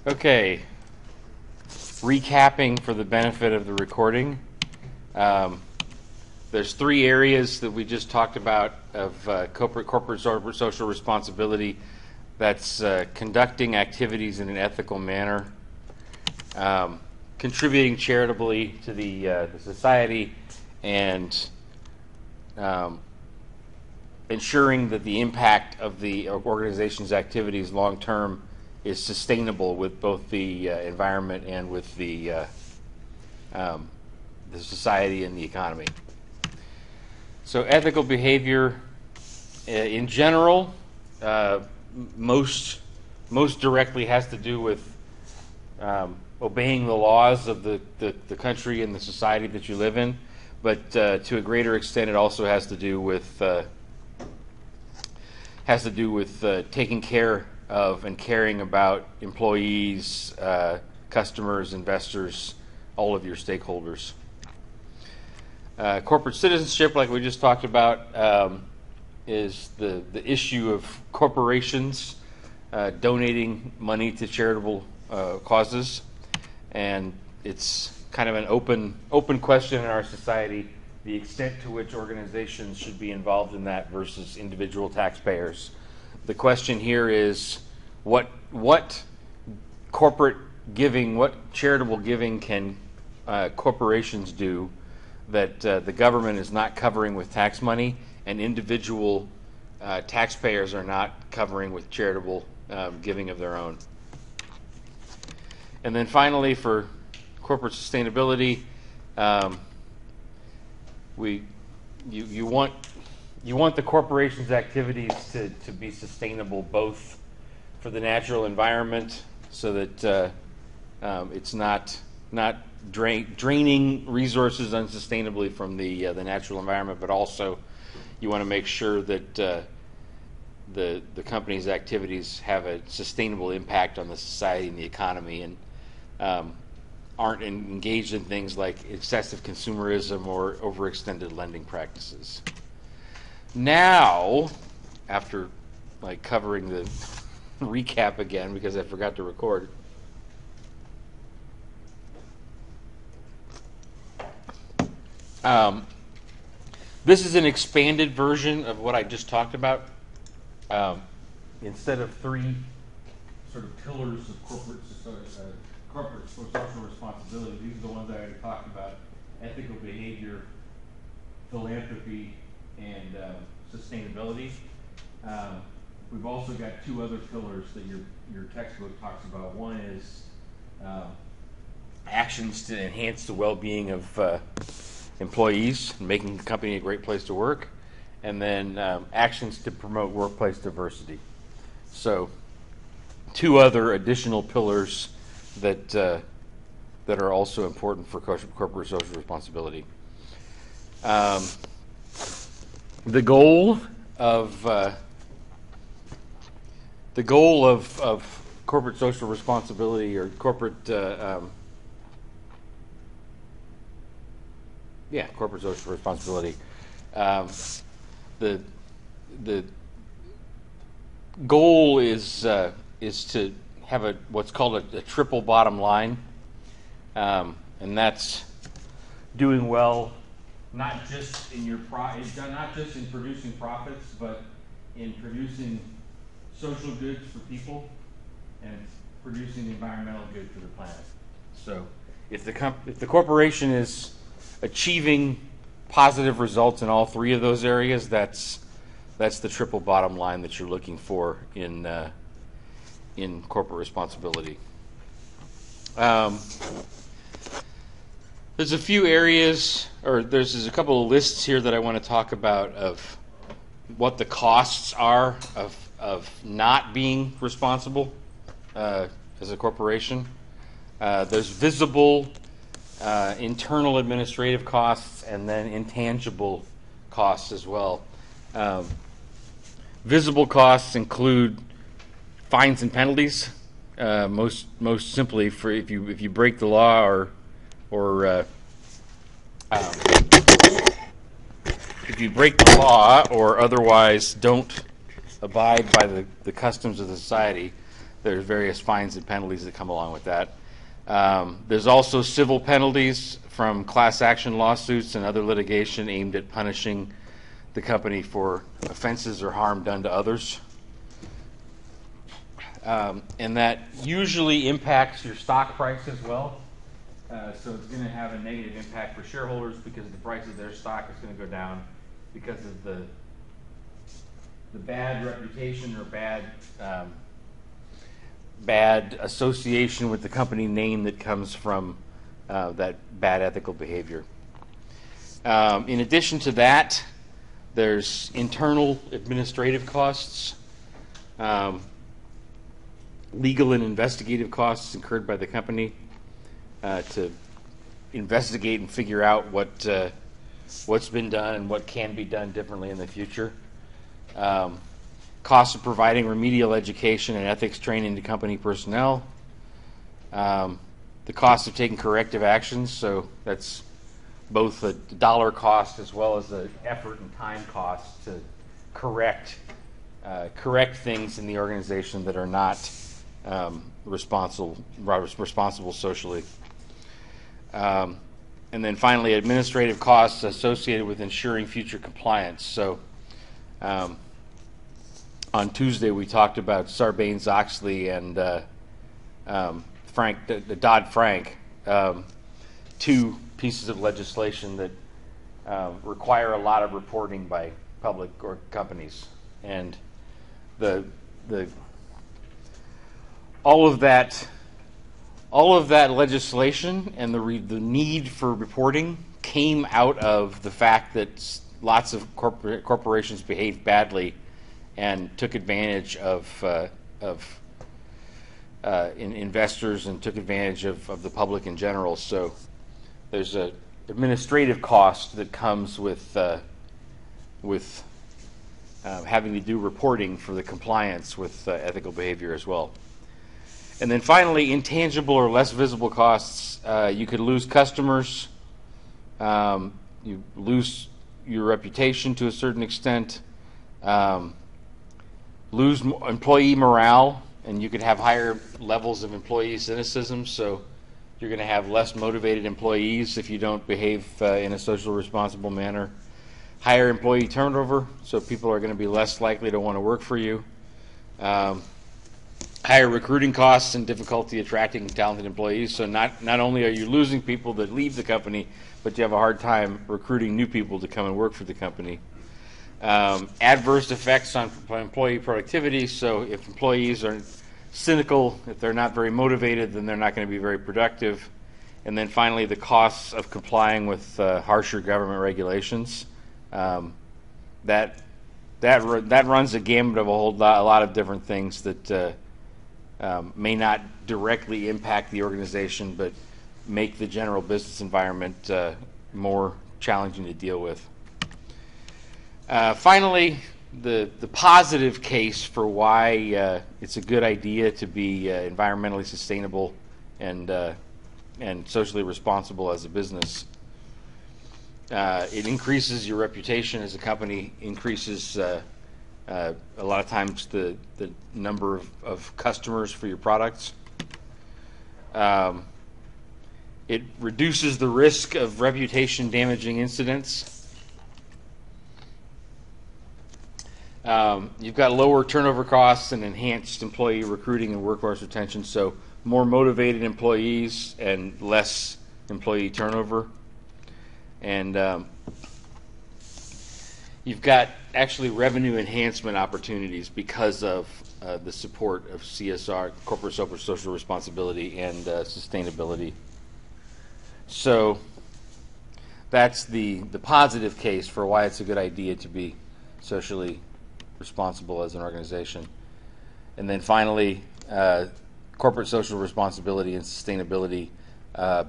Okay, recapping for the benefit of the recording. There's three areas that we just talked about of corporate social responsibility. That's conducting activities in an ethical manner, contributing charitably to the society, and ensuring that the impact of the organization's activities long term is sustainable with both the environment and with the society and the economy. So ethical behavior in general most directly has to do with obeying the laws of the country and the society that you live in, but to a greater extent it also has to do with taking care of and caring about employees, customers, investors, all of your stakeholders. Corporate citizenship, like we just talked about, is the issue of corporations donating money to charitable causes, and it's kind of an open question in our society, the extent to which organizations should be involved in that versus individual taxpayers. The question here is what corporate giving, what charitable giving can corporations do that the government is not covering with tax money and individual taxpayers are not covering with charitable giving of their own. And then finally, for corporate sustainability, you want the corporation's activities to be sustainable both for the natural environment, so that it's not draining resources unsustainably from the natural environment, but also you want to make sure that the company's activities have a sustainable impact on the society and the economy, and aren't engaged in things like excessive consumerism or overextended lending practices. Now, after covering the recap again because I forgot to record, this is an expanded version of what I just talked about. Instead of three sort of pillars of corporate social responsibility, these are the ones I already talked about: ethical behavior, philanthropy, and sustainability. We've also got two other pillars that your textbook talks about. One is actions to enhance the well-being of employees, making the company a great place to work, and then actions to promote workplace diversity. So, two other additional pillars that are also important for corporate social responsibility. The goal of corporate social responsibility, or corporate social responsibility. The goal is to have what's called a triple bottom line, and that's doing well not just in not just in producing profits, but in producing social goods for people and producing environmental good for the planet. So, if the corporation is achieving positive results in all three of those areas, that's the triple bottom line that you're looking for in corporate responsibility. There's a few areas, or there's a couple of lists here that I want to talk about of what the costs are of not being responsible as a corporation. There's visible internal administrative costs, and then intangible costs as well. Visible costs include fines and penalties. Most simply, for if you break the law or if you break the law or otherwise don't abide by the customs of the society, there's various fines and penalties that come along with that. There's also civil penalties from class action lawsuits and other litigation aimed at punishing the company for offenses or harm done to others. And that usually impacts your stock price as well. So it's going to have a negative impact for shareholders because the price of their stock is going to go down because of the bad reputation or bad association with the company name that comes from that bad ethical behavior. In addition to that, there's internal administrative costs, legal and investigative costs incurred by the company to investigate and figure out what's been done and what can be done differently in the future. Costs of providing remedial education and ethics training to company personnel. The cost of taking corrective actions, so that's both a dollar cost as well as the effort and time cost to correct things in the organization that are not responsible socially. And then finally, administrative costs associated with ensuring future compliance. So on Tuesday, we talked about Sarbanes-Oxley and the Dodd-Frank, two pieces of legislation that require a lot of reporting by public or companies, and all of that legislation and the need for reporting came out of the fact that lots of corporations behaved badly and took advantage of investors and took advantage of the public in general. So there's an administrative cost that comes with having to do reporting for the compliance with ethical behavior as well. And then finally, intangible or less visible costs. You could lose customers. You lose your reputation to a certain extent. Lose employee morale, and you could have higher levels of employee cynicism. So you're going to have less motivated employees if you don't behave in a socially responsible manner. Higher employee turnover, so people are going to be less likely to want to work for you. Higher recruiting costs and difficulty attracting talented employees. So not only are you losing people that leave the company, but you have a hard time recruiting new people to come and work for the company. Adverse effects on employee productivity. So if employees are cynical, if they're not very motivated, then they're not going to be very productive. And then finally, the costs of complying with harsher government regulations. That runs a gamut of a lot of different things that may not directly impact the organization, but make the general business environment more challenging to deal with. Finally, the positive case for why it's a good idea to be environmentally sustainable and socially responsible as a business. It increases your reputation as a company, increases a lot of times the number of customers for your products. It reduces the risk of reputation damaging incidents. You've got lower turnover costs and enhanced employee recruiting and workforce retention, so more motivated employees and less employee turnover. And you've got actually revenue enhancement opportunities because of the support of CSR, corporate social responsibility, and sustainability. So that's the positive case for why it's a good idea to be socially responsible as an organization. And then finally, corporate social responsibility and sustainability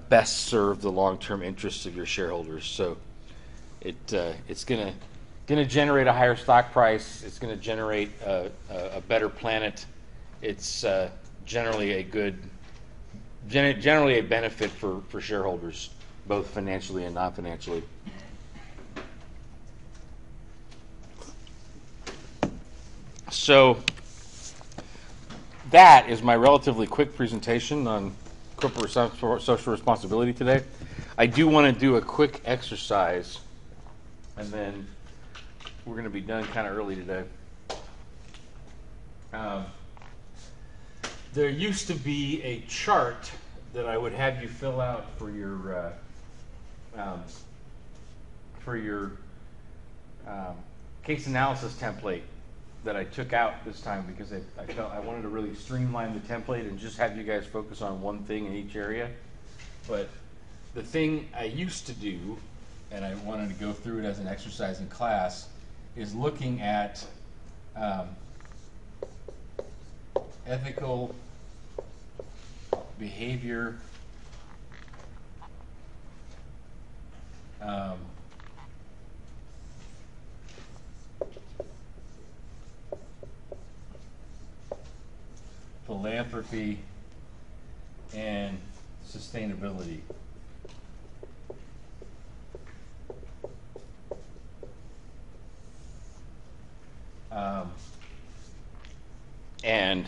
best serve the long-term interests of your shareholders. So it's going to generate a higher stock price. It's going to generate a better planet. It's generally a benefit for shareholders, both financially and non-financially. So that is my relatively quick presentation on corporate social responsibility today. I do want to do a quick exercise, and then we're going to be done kind of early today. There used to be a chart that I would have you fill out for your case analysis template that I took out this time because I felt I wanted to really streamline the template and just have you guys focus on one thing in each area. But the thing I used to do, and I wanted to go through it as an exercise in class, is looking at ethical behavior, philanthropy, and sustainability. And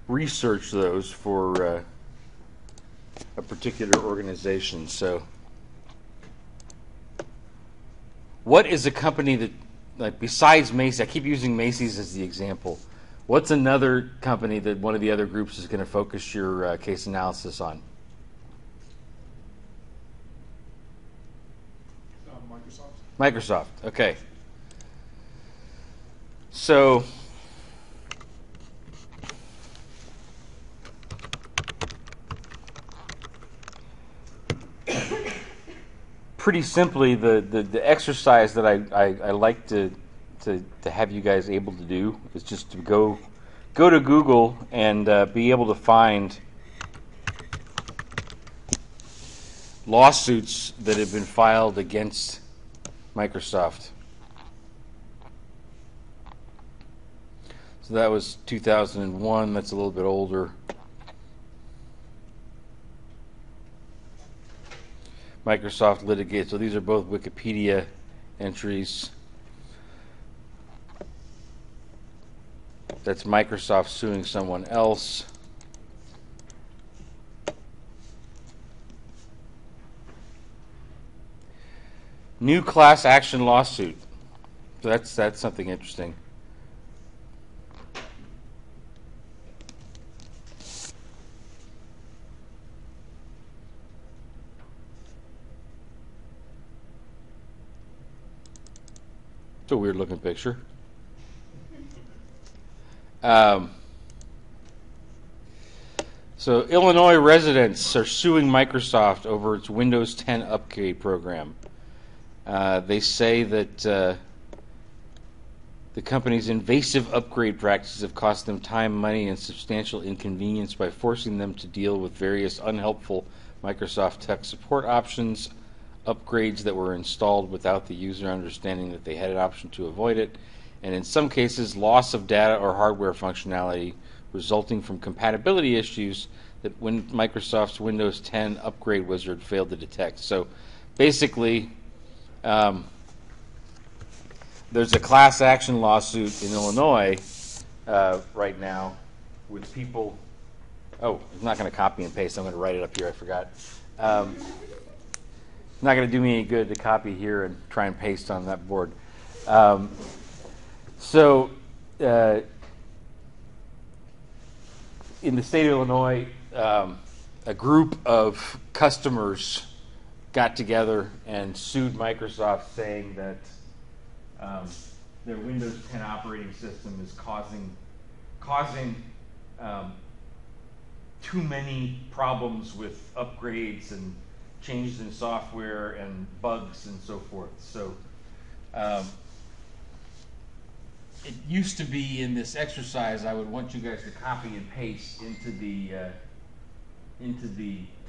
research those for a particular organization. So, what is a company that, like, besides Macy's, I keep using Macy's as the example, what's another company that one of the other groups is going to focus your case analysis on? Microsoft, okay. So, pretty simply, the exercise that I like to have you guys able to do is just to go to Google and be able to find lawsuits that have been filed against Microsoft. So that was 2001. That's a little bit older. Microsoft litigated. So these are both Wikipedia entries. That's Microsoft suing someone else. New class action lawsuit. So that's something interesting. It's a weird looking picture. So Illinois residents are suing Microsoft over its Windows 10 upgrade program. They say that the company's invasive upgrade practices have cost them time, money, and substantial inconvenience by forcing them to deal with various unhelpful Microsoft tech support options, upgrades that were installed without the user understanding that they had an option to avoid it, and in some cases, loss of data or hardware functionality resulting from compatibility issues that when Microsoft's Windows 10 upgrade wizard failed to detect. So basically, there's a class action lawsuit in Illinois right now with people. Oh, I'm not going to copy and paste. I'm going to write it up here. I forgot. Not going to do me any good to copy here and try and paste on that board. So, in the state of Illinois, a group of customers got together and sued Microsoft, saying that their Windows 10 operating system is causing too many problems with upgrades and changes in software and bugs and so forth. So it used to be in this exercise, I would want you guys to copy and paste into the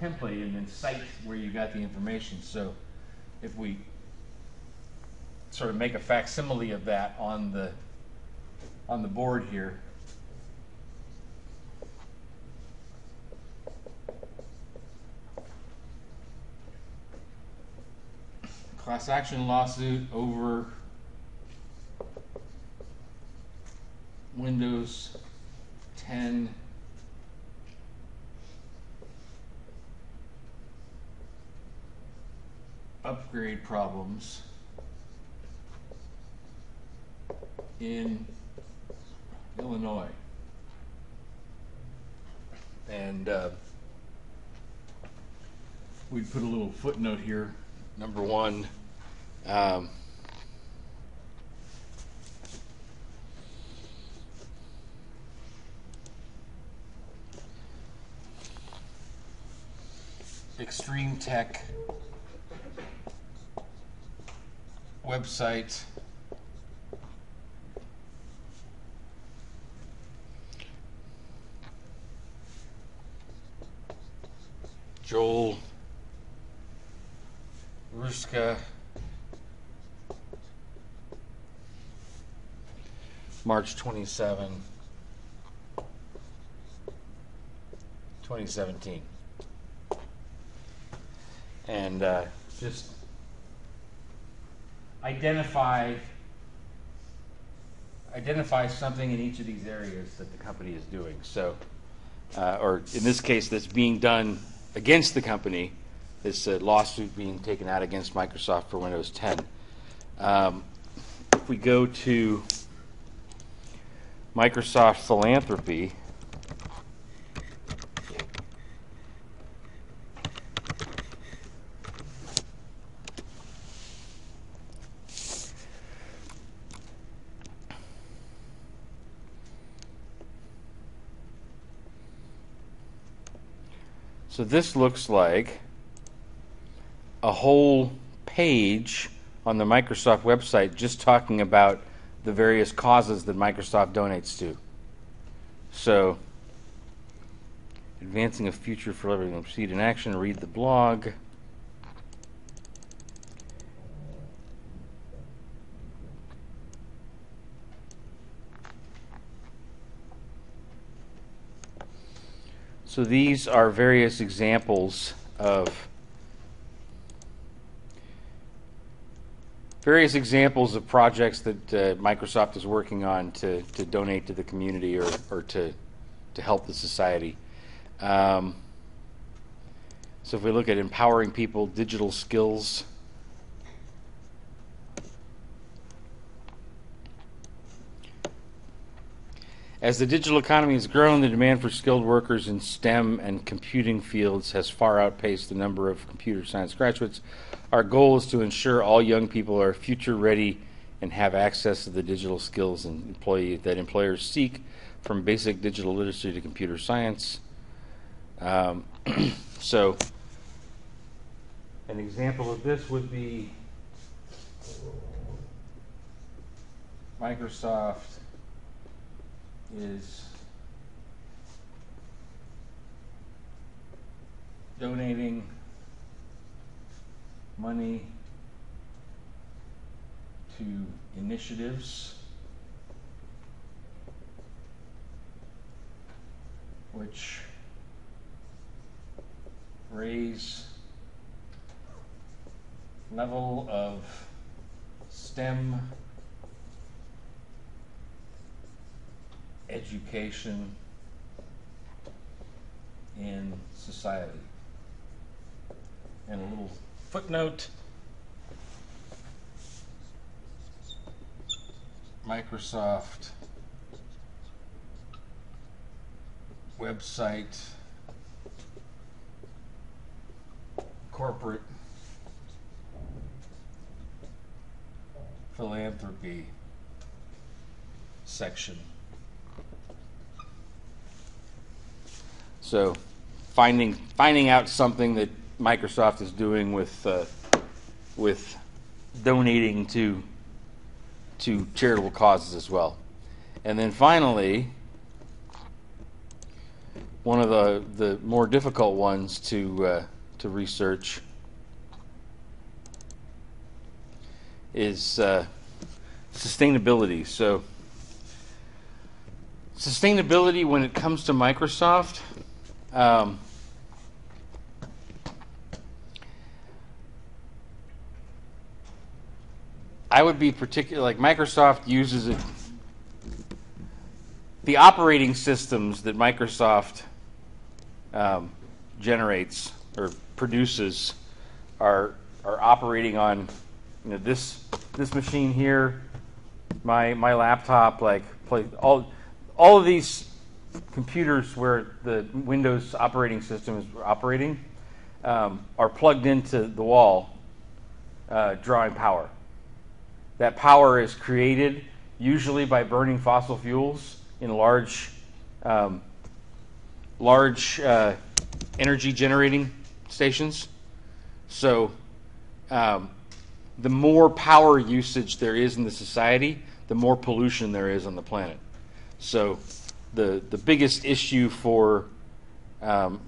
template and then cite where you got the information. So if we sort of make a facsimile of that on the board here. Class action lawsuit over Windows 10 upgrade problems in Illinois. And we'd put a little footnote here. Number one, Extreme Tech website Joel Ruska, March 27, 2017. And just identify something in each of these areas that the company is doing. So, or in this case, that's being done against the company. This lawsuit being taken out against Microsoft for Windows 10. If we go to Microsoft Philanthropy, so this looks like a whole page on the Microsoft website just talking about the various causes that Microsoft donates to. So, advancing a future for everyone, proceed in action, read the blog. So these are various examples of projects that Microsoft is working on to donate to the community or to help the society. So if we look at empowering people, digital skills, as the digital economy has grown, the demand for skilled workers in STEM and computing fields has far outpaced the number of computer science graduates. Our goal is to ensure all young people are future ready and have access to the digital skills that employers seek, from basic digital literacy to computer science. So an example of this would be Microsoft is donating money to initiatives which raise level of STEM education in society. And a little footnote: Microsoft website, corporate philanthropy section. So finding out something that Microsoft is doing with donating to charitable causes as well. And then finally, one of the more difficult ones to research is sustainability. So sustainability when it comes to Microsoft, I would be particular, like Microsoft uses it the operating systems that Microsoft generates or produces are operating on, you know, this machine here, my laptop, like all of these computers where the Windows operating system is operating are plugged into the wall, drawing power. That power is created usually by burning fossil fuels in large energy generating stations. So the more power usage there is in the society, the more pollution there is on the planet. So the biggest issue for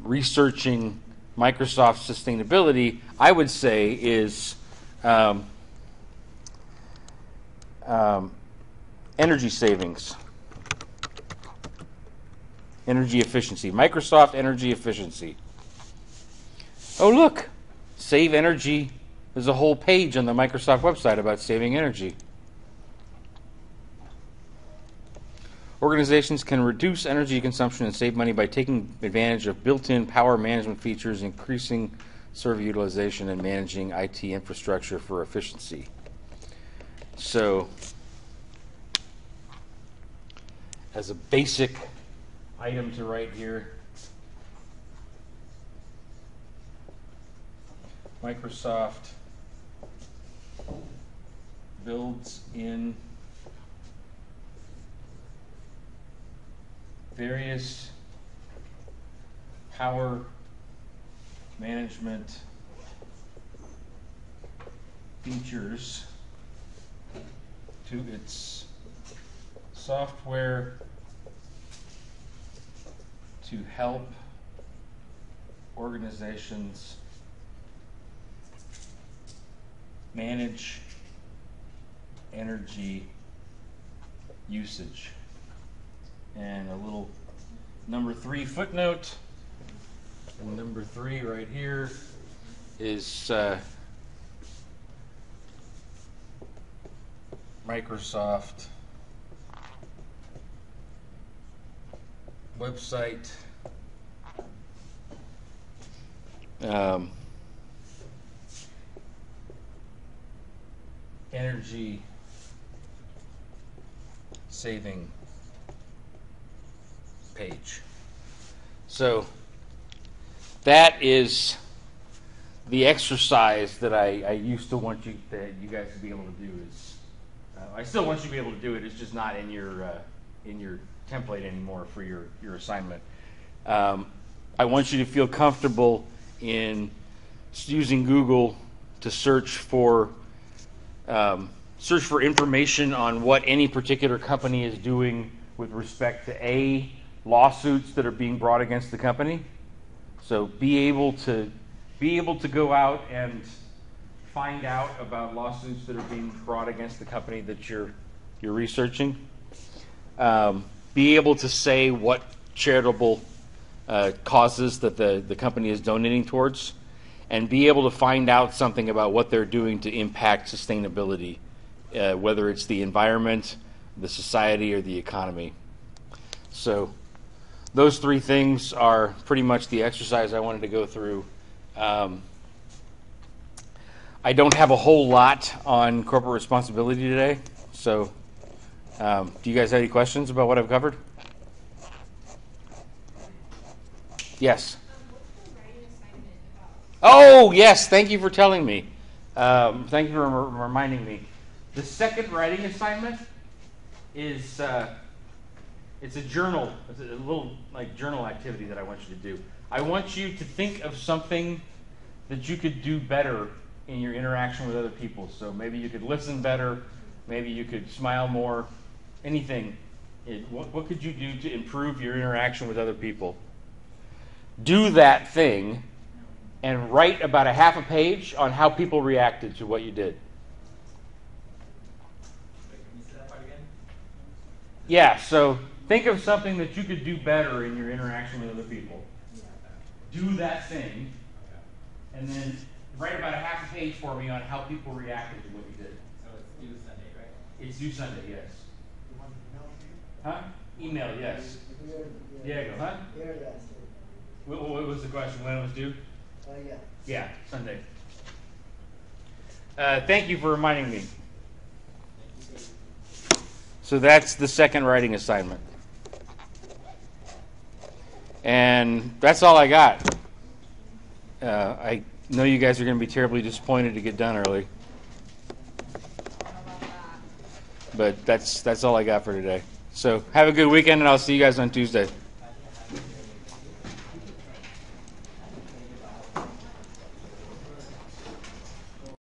researching Microsoft sustainability, I would say, is energy savings. Energy efficiency. Microsoft energy efficiency. Oh, look. Save energy. There's a whole page on the Microsoft website about saving energy. Organizations can reduce energy consumption and save money by taking advantage of built-in power management features, increasing server utilization, and managing IT infrastructure for efficiency. So, as a basic item to write here, Microsoft builds in various power management features to its software to help organizations manage energy usage. And a little number 3 footnote. And number 3 right here is Microsoft website. Energy saving page. So that is the exercise that I used to want you guys to be able to do. Is I still want you to be able to do it. It's just not in your template anymore for your assignment. I want you to feel comfortable in using Google to search for information on what any particular company is doing with respect to lawsuits that are being brought against the company. So be able to go out and find out about lawsuits that are being brought against the company that you're researching. Be able to say what charitable causes that the company is donating towards, and be able to find out something about what they're doing to impact sustainability, whether it's the environment, the society, or the economy. So those 3 things are pretty much the exercise I wanted to go through. I don't have a whole lot on corporate responsibility today, so do you guys have any questions about what I've covered? Yes. What's the writing assignment about? Oh, yes. Thank you for telling me. Thank you for reminding me. The second writing assignment is it's a journal. It's a little journal activity that I want you to do. I want you to think of something that you could do better in your interaction with other people. So maybe you could listen better. Maybe you could smile more. Anything. What could you do to improve your interaction with other people? Do that thing and write about a half a page on how people reacted to what you did. Wait, can you say that part again? Yeah, so think of something that you could do better in your interaction with other people. Do that thing, and then write about a half a page for me on how people reacted to what you did. So it's due Sunday, right? It's due Sunday, yes. Huh? Email, yes. Diego, huh? What was the question? When it was due? Yeah. Yeah, Sunday. Thank you for reminding me. So that's the second writing assignment. And that's all I got. I know you guys are going to be terribly disappointed to get done early. But that's all I got for today. So have a good weekend, and I'll see you guys on Tuesday.